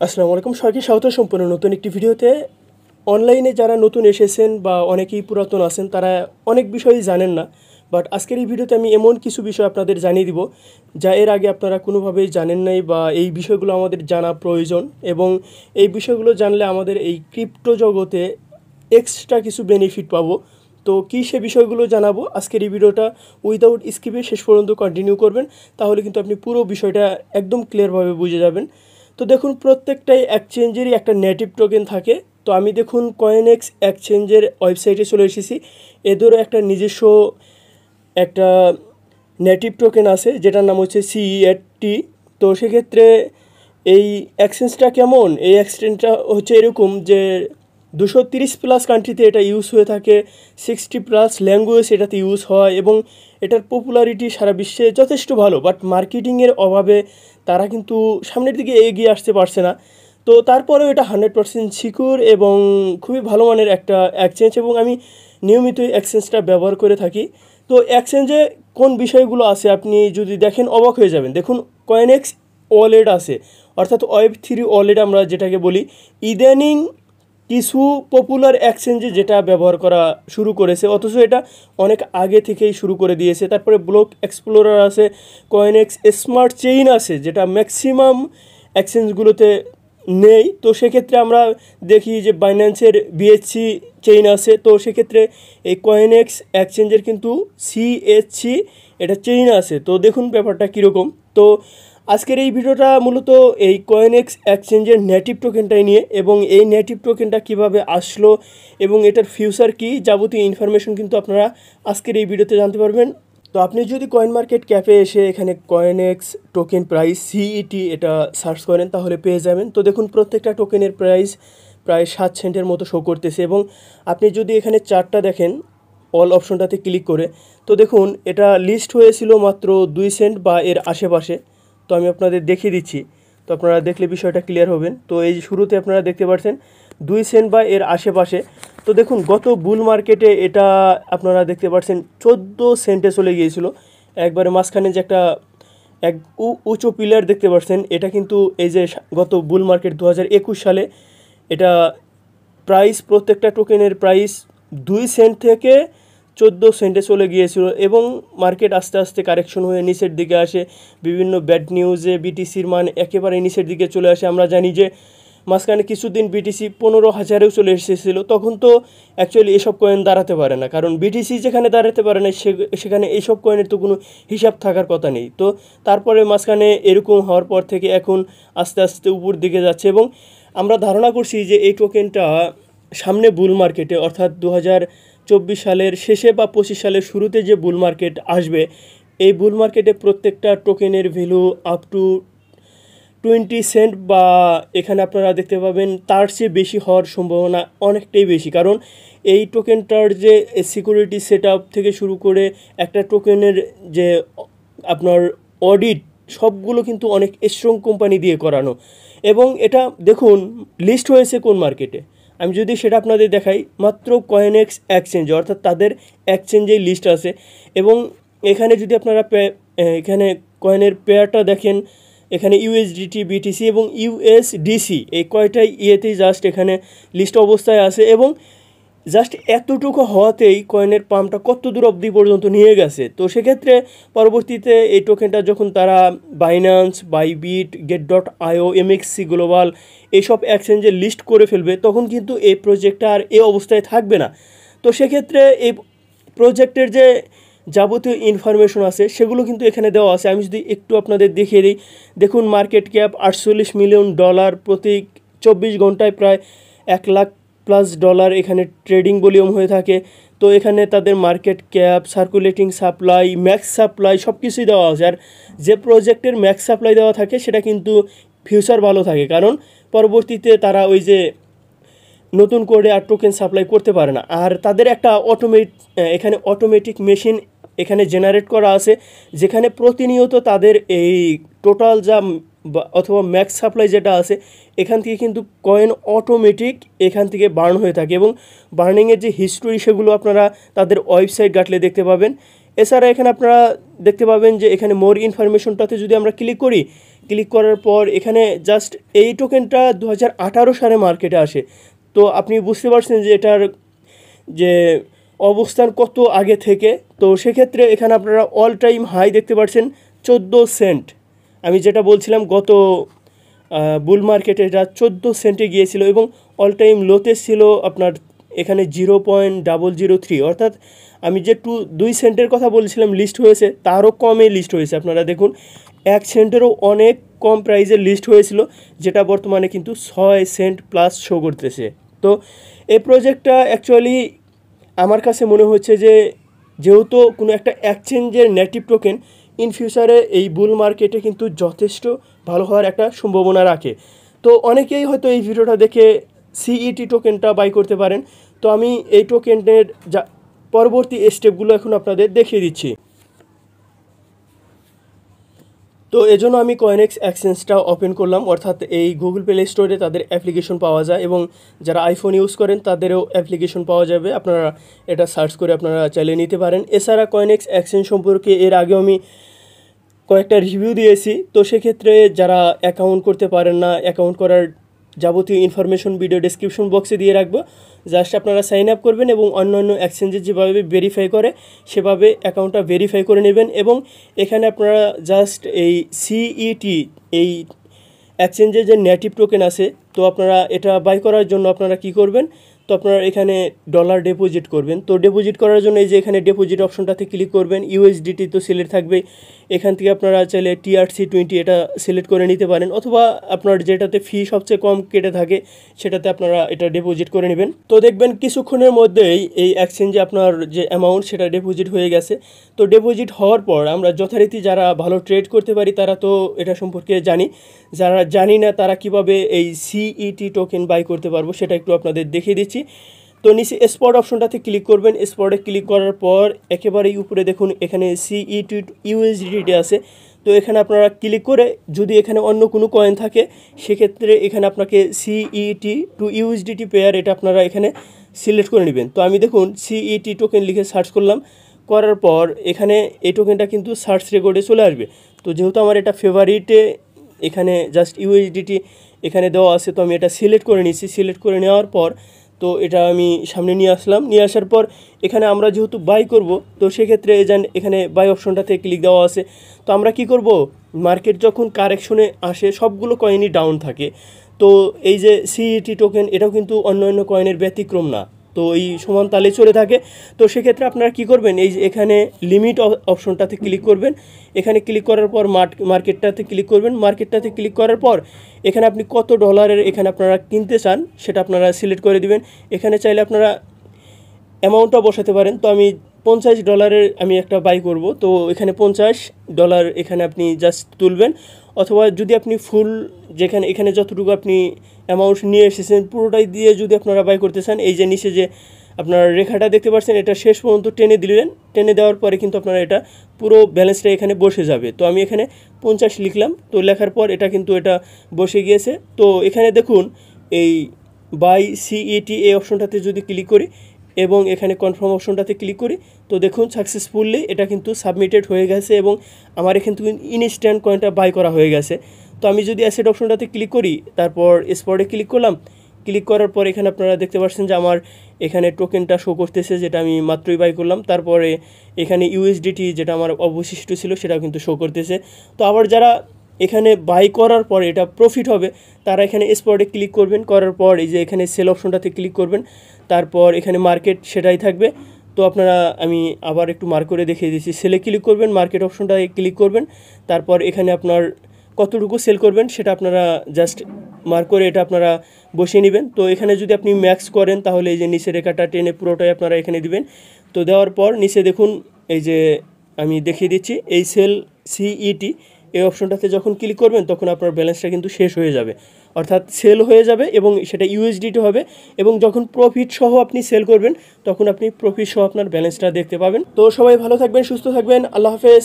আসসালামু আলাইকুম, সবাইকে স্বাগত সম্পূর্ণ নতুন একটি ভিডিওতে। অনলাইনে যারা নতুন এসেছেন বা অনেকেই পুরাতন আছেন তারা অনেক বিষয়ই জানেন না, বাট আজকের এই ভিডিওতে আমি এমন কিছু বিষয় আপনাদের জানিয়ে দিব যা এর আগে আপনারা কোনোভাবেই জানেন নাই, বা এই বিষয়গুলো আমাদের জানা প্রয়োজন। এবং এই বিষয়গুলো জানলে আমাদের এই ক্রিপ্টো জগতে এক্সট্রা কিছু বেনিফিট পাবো। তো কী সে বিষয়গুলো জানাবো আজকের এই ভিডিওটা উইদাউট স্কিপে শেষ পর্যন্ত কন্টিনিউ করবেন, তাহলে কিন্তু আপনি পুরো বিষয়টা একদম ক্লিয়ারভাবে বুঝে যাবেন। তো দেখুন, প্রত্যেকটাই এক্সচেঞ্জেরই একটা নেটিভ টোকেন থাকে। তো আমি দেখুন কয়েনএক্স এক্সচেঞ্জের ওয়েবসাইটে চলে এসেছি। এদেরও একটা নিজস্ব একটা নেটিভ টোকেন আছে যেটার নাম হচ্ছে CEAT। তো সেক্ষেত্রে এই এক্সচেঞ্জটা কেমন, এই এক্সচেঞ্জটা হচ্ছে এরকম যে 230+ কান্ট্রিতে এটা ইউজ হয়ে থাকে, 60+ ল্যাঙ্গুয়েজ এটাতে ইউজ হয়, এবং এটার পপুলারিটি সারা বিশ্বে যথেষ্ট ভালো। বাট মার্কেটিংয়ের অভাবে তারা কিন্তু সামনের দিকে এগিয়ে আসতে পারছে না। তো তারপরেও এটা 100% সিকিউর এবং খুবই ভালো মানের একটা এক্সচেঞ্জ, এবং আমি নিয়মিত এক্সচেঞ্জটা ব্যবহার করে থাকি। তো এক্সচেঞ্জে কোন বিষয়গুলো আছে আপনি যদি দেখেন অবাক হয়ে যাবেন। দেখুন, কয়েনএক্স ওয়ালেট আছে, অর্থাৎ Web3 ওয়ালেট আমরা যেটাকে বলি। ইদানিং কিছু পপুলার এক্সচেঞ্জে যেটা ব্যবহার করা শুরু করেছে, অথচ এটা অনেক আগে থেকেই শুরু করে দিয়েছে। তারপরে ব্লক এক্সপ্লোরার আছে, কয়েনএক্স স্মার্ট চেইন আছে, যেটা ম্যাক্সিমাম এক্সচেঞ্জগুলোতে নেই। তো সেক্ষেত্রে আমরা দেখি যে বাইন্যান্সের BSC চেইন আছে। তো সেক্ষেত্রে এই কয়েনএক্স এক্সচেঞ্জের কিন্তু CHC এটা চেইন আছে। তো দেখুন ব্যাপারটা কীরকম। তো আজকের এই ভিডিওটা মূলত এই কয়েনএক্স এক্সচেঞ্জের নেটিভ টোকেনটাই নিয়ে, এবং এই নেটিভ টোকেনটা কিভাবে আসলো এবং এটার ফিউচার কী, যাবতীয় ইনফরমেশন কিন্তু আপনারা আজকের এই ভিডিওতে জানতে পারবেন। তো আপনি যদি কয়েন মার্কেট ক্যাপে এসে এখানে কয়েনএক্স টোকেন প্রাইস CET এটা সার্চ করেন তাহলে পেয়ে যাবেন। তো দেখুন, প্রত্যেকটা টোকেনের প্রাইস প্রায় 7 সেন্টের মতো শো করতেছে। এবং আপনি যদি এখানে চার্টটা দেখেন অল অপশনটাতে ক্লিক করে, তো দেখুন এটা লিস্ট হয়েছিল মাত্র 2 সেন্ট বা এর আশেপাশে। তো আমি আপনাদের দেখিয়ে দিচ্ছি, তো আপনারা দেখলে বিষয়টা ক্লিয়ার হবেন। তো এই শুরুতে আপনারা দেখতে পাচ্ছেন 2 সেন্ট বা এর আশেপাশে। তো দেখুন, গত বুল মার্কেটে এটা আপনারা দেখতে পাচ্ছেন 14 সেন্টে চলে গিয়েছিল একবারে মাঝখানে, যে একটা উঁচু পিলার দেখতে পাচ্ছেন। এটা কিন্তু এই যে গত বুল মার্কেট 2021 সালে এটা প্রাইস, প্রত্যেকটা টোকেনের প্রাইস 2 সেন্ট থেকে 14 সেন্টে চলে গিয়েছিল, এবং মার্কেট আস্তে আস্তে কারেকশন হয়ে নিচের দিকে আসে। বিভিন্ন ব্যাড নিউজে BTCর মান একেবারে নিচের দিকে চলে আসে। আমরা জানি যে মাঝখানে কিছুদিন BTC 15,000-এও চলে এসেছিলো। তখন তো অ্যাকচুয়ালি এসব কয়েন দাঁড়াতে পারে না, কারণ BTC যেখানে দাঁড়াতে পারে না সেখানে এইসব কয়েনের তো কোনো হিসাব থাকার কথা নেই। তো তারপরে মাঝখানে এরকম হওয়ার পর থেকে এখন আস্তে আস্তে উপর দিকে যাচ্ছে, এবং আমরা ধারণা করছি যে এই টোকেনটা সামনে বুল মার্কেটে, অর্থাৎ 2024 সালের শেষে বা 25 সালের শুরুতে যে বুল মার্কেট আসবে, এই বুল মার্কেটে প্রত্যেকটা টোকেনের ভ্যালু আপ টু 20 সেন্ট বা এখানে আপনারা দেখতে পাবেন তার চেয়ে বেশি হওয়ার সম্ভাবনা অনেকটাই বেশি। কারণ এই টোকেনটার যে সিকিউরিটি সেট আপ থেকে শুরু করে একটা টোকেনের যে আপনার অডিট, সবগুলো কিন্তু অনেক স্ট্রং কোম্পানি দিয়ে করানো। এবং এটা দেখুন লিস্ট হয়েছে কোন মার্কেটে, আমি যদি সেটা আপনাদের দেখাই, মাত্র কয়েনএক্স এক্সচেঞ্জ, অর্থাৎ তাদের এক্সচেঞ্জেই লিস্ট আছে। এবং এখানে যদি আপনারা এখানে কয়েনের পেয়ারটা দেখেন, এখানে USDT, BTC এবং USDC এই কয়টাই ইয়েতেই জাস্ট এখানে লিস্ট অবস্থায় আছে। এবং জাস্ট এতটুকু হওয়াতেই কয়েনের পাম্পটা কত দূর অবধি পর্যন্ত নিয়ে গেছে। তো সেক্ষেত্রে পরবর্তীতে এই টোকেনটা যখন তারা Binance, Bybit, Get.io, MXC global এইসব এক্সচেঞ্জে লিস্ট করে ফেলবে, তখন কিন্তু এই প্রজেক্টটা আর এই অবস্থায় থাকবে না। তো সেক্ষেত্রে এই প্রজেক্টের যে যাবতীয় ইনফরমেশন আছে সেগুলো কিন্তু এখানে দেওয়া আছে। আমি যদি একটু আপনাদের দেখিয়ে দিই, দেখুন মার্কেট ক্যাপ $48 মিলিয়ন, প্রতি 24 ঘন্টায় প্রায় $1,00,000+ এখানে ট্রেডিং ভলিউম হয়ে থাকে। তো এখানে তাদের market cap, circulating supply, max supply সব কিছুই দেওয়া আছে। আর যে প্রজেক্টের ম্যাক্স সাপ্লাই দেওয়া থাকে সেটা কিন্তু ফিউচার ভালো থাকে, কারণ পরবর্তীতে তারা ওই যে নতুন করে আর টোকেন সাপ্লাই করতে পারে না। আর তাদের একটা এখানে অটোমেটিক মেশিন এখানে জেনারেট করা আছে, যেখানে প্রতিনিয়ত তাদের এই টোটাল যা অথবা ম্যাক্স সাপ্লাই যেটা আছে এখান থেকে কিন্তু কয়েন অটোমেটিক এখান থেকে বার্ন হয়ে থাকে, এবং বার্নিংয়ের যে হিস্টোরি সেগুলো আপনারা তাদের ওয়েবসাইট ঘাটলে দেখতে পাবেন। এছাড়া এখানে আপনারা দেখতে পাবেন যে এখানে মোর ইনফরমেশনটাতে যদি আমরা ক্লিক করি, ক্লিক করার পর এখানে জাস্ট এই টোকেনটা 2018 সালে মার্কেটে আসে। তো আপনি বুঝতে পারছেন যে এটার যে অবস্থান কত আগে থেকে। তো সেক্ষেত্রে এখানে আপনারা অল টাইম হাই দেখতে পাচ্ছেন 14 সেন্ট। আমি যেটা বলছিলাম গত বুল মার্কেটে এটা 14 সেন্টে গিয়েছিল এবং অল টাইম লোতে ছিল আপনার এখানে 0.003, অর্থাৎ আমি যে 2 সেন্টের কথা বলছিলাম লিস্ট হয়েছে তারও কমে লিস্ট হয়েছে। আপনারা দেখুন 1 সেন্টেরও অনেক কম প্রাইসের লিস্ট হয়েছিল, যেটা বর্তমানে কিন্তু 6 সেন্ট প্লাস শো করতেছে। তো এই প্রজেক্টটা অ্যাকচুয়ালি আমার কাছে মনে হচ্ছে যে যেহেতু কোনো একটা এক্সচেঞ্জের নেটিভ টোকেন ইন ফিউচারে এই বুল মার্কেটে কিন্তু যথেষ্ট ভালো হওয়ার একটা সম্ভাবনা রাখে। তো অনেকেই হয়তো এই ভিডিওটা দেখে সিইটি টোকেনটা বাই করতে পারেন। তো আমি এই টোকেনের যা পরবর্তী স্টেপগুলো এখন আপনাদের দেখিয়ে দিচ্ছি। তো এজন্য আমি কয়েনএক্স এক্সচেঞ্জটা ওপেন করলাম, অর্থাৎ এই গুগল প্লে স্টোরে তাদের অ্যাপ্লিকেশন পাওয়া যায় এবং যারা আইফোন ইউজ করেন তাদেরও অ্যাপ্লিকেশন পাওয়া যাবে। আপনারা এটা সার্চ করে আপনারা চালিয়ে নিতে পারেন। এছাড়া কয়েনএক্স এক্সচেঞ্জ সম্পর্কে এর আগেও আমি কয়েকটা রিভিউ দিয়েছি। তো সেক্ষেত্রে যারা অ্যাকাউন্ট করতে পারেন না, অ্যাকাউন্ট করার যাবতীয় ইনফরমেশন ভিডিও ডেসক্রিপশন বক্সে দিয়ে রাখবো। জাস্ট আপনারা সাইন আপ করবেন এবং অন্যান্য এক্সচেঞ্জে যেভাবে ভেরিফাই করে সেভাবে অ্যাকাউন্টটা ভেরিফাই করে নেবেন এবং এখানে আপনারা জাস্ট এই সিইটি এই এক্সচেঞ্জের যে নেটিভ টোকেন আছে, তো আপনারা এটা বাই করার জন্য আপনারা কি করবেন, তো আপনারা এখানে ডলার ডিপোজিট করবেন। তো ডিপোজিট করার জন্য এই যে এখানে ডিপোজিট অপশনটাতে ক্লিক করবেন। ইউএসডিটি তো সিলেক্ট থাকবে, এখান থেকে আপনারা চাইলে TRC20 এটা সিলেক্ট করে নিতে পারেন, অথবা আপনার যেটাতে ফি সবচেয়ে কম কেটে থাকে সেটাতে আপনারা এটা ডিপোজিট করে নেবেন। তো দেখবেন কিছুক্ষণের মধ্যেই এই এক্সচেঞ্জে আপনার যে অ্যামাউন্ট সেটা ডিপোজিট হয়ে গেছে। তো ডিপোজিট হওয়ার পর আমরা যথারীতি যারা ভালো ট্রেড করতে পারি তারা তো এটা সম্পর্কে জানি, যারা জানি না তারা কিভাবে এই সিইটি টোকেন বাই করতে পারবো সেটা একটু আপনাদের দেখিয়ে দিচ্ছি। তো নিচে স্পট অপশনটাতে ক্লিক করবেন। স্পটে ক্লিক করার পর একেবারেই উপরে দেখুন এখানে সিইটি ইউএসডিটি আছে। তো এখানে আপনারা ক্লিক করে যদি এখানে অন্য কোনো কয়েন থাকে সেক্ষেত্রে এখানে আপনাকে সিইটি টু ইউএসডিটি পেয়ার এটা আপনারা এখানে সিলেক্ট করে নেবেন। তো আমি দেখুন সিইটি টোকেন লিখে সার্চ করলাম, করার পর এখানে এই টোকেনটা কিন্তু সার্চ রেকর্ডে চলে আসবে। তো যেহেতু আমার এটা ফেভারিটে এখানে জাস্ট ইউএসডিটি এখানে দেওয়া আছে, তো আমি এটা সিলেক্ট করে নিচ্ছি। সিলেক্ট করে নেওয়ার পর তো এটা আমি সামনে নিয়ে আসলাম। নিয়ে আসার পর এখানে আমরা যেহেতু বাই করব তো সেক্ষেত্রে এখানে বাই অপশনটাতে ক্লিক দেওয়া আছে। তো আমরা কি করব, মার্কেট যখন কারেকশনে আসে সবগুলো কয়েনই ডাউন থাকে। তো এই যে সিইটি টোকেন এটাও কিন্তু অন্য কয়েনের ব্যতিক্রম না, তো এই সমান তালে চলে থাকে। তো সেক্ষেত্রে আপনারা কি করবেন, এই যে এখানে লিমিট অপশনটাতে ক্লিক করবেন। এখানে ক্লিক করার পর মার্কেটটাতে ক্লিক করবেন। মার্কেটটাতে ক্লিক করার পর এখানে আপনি কত ডলারের এখানে আপনারা কিনতে চান সেটা আপনারা সিলেক্ট করে দিবেন। এখানে চাইলে আপনারা অ্যামাউন্টটা বসাতে পারেন। তো আমি $50 আমি একটা বাই করব, তো এখানে $50 এখানে আপনি জাস্ট তুলবেন, অথবা যদি আপনি ফুল যেখানে এখানে যতটুকু আপনি অ্যামাউন্ট নিয়ে এসেছেন পুরোটাই দিয়ে যদি আপনারা বাই করতে চান, এই যে নিচে যে আপনার রেখাটা দেখতে পাচ্ছেন এটা শেষ পর্যন্ত টেনে দিলেন। টেনে দেওয়ার পরে কিন্তু আপনারা এটা পুরো ব্যালেন্সটা এখানে বসে যাবে। তো আমি এখানে 50 লিখলাম। তো লেখার পর এটা কিন্তু এটা বসে গিয়েছে। তো এখানে দেখুন এই বাই সিইটি এই অপশনটাতে যদি ক্লিক করি এবং এখানে কনফার্ম অপশনটাতে ক্লিক করি, তো দেখুন সাকসেসফুলি এটা কিন্তু সাবমিটেড হয়ে গেছে এবং আমার এখান থেকে ইনস্ট্যান্ট কয়েনটা বাই করা হয়ে গেছে। তো আমি যদি অ্যাসেট অপশনটাতে ক্লিক করি, তারপর স্পটে ক্লিক করলাম। ক্লিক করার পর এখানে আপনারা দেখতে পাচ্ছেন যে আমার এখানে টোকেনটা শো করতেছে যেটা আমি মাত্রই বাই করলাম। তারপরে এখানে ইউএসডিটি যেটা আমার অবশিষ্ট ছিল সেটাও কিন্তু শো করতেছে। তো আবার যারা এখানে বাই করার পর এটা প্রফিট হবে তারা এখানে স্পটে ক্লিক করবেন। করার পর এই যে এখানে সেল অপশনটাতে ক্লিক করবেন, তারপর এখানে মার্কেট সেটাই থাকবে। তো আপনারা আমি আবার একটু মার্ক করে দেখিয়ে দিচ্ছি। সেলে ক্লিক করবেন, মার্কেট অপশনটায় ক্লিক করবেন, তারপর এখানে আপনার কতটুকু সেল করবেন সেটা আপনারা জাস্ট মার্ক করে এটা আপনারা বসিয়ে নেবেন। তো এখানে যদি আপনি ম্যাক্স করেন তাহলে এই যে নিচে রেখাটা টেনে পুরোটাই আপনারা এখানে দিবেন। তো দেওয়ার পর নিচে দেখুন এই যে আমি দেখিয়ে দিচ্ছি এই সেল সিইটি এই অপশনটাতে যখন ক্লিক করবেন তখন আপনার ব্যালেন্সটা কিন্তু শেষ হয়ে যাবে, অর্থাৎ সেল হয়ে যাবে এবং সেটা ইউএসডিটি হবে। এবং যখন প্রফিট সহ আপনি সেল করবেন তখন আপনি প্রফিট সহ আপনার ব্যালেন্সটা দেখতে পাবেন। তো সবাই ভালো থাকবেন, সুস্থ থাকবেন, আল্লাহ হাফেজ।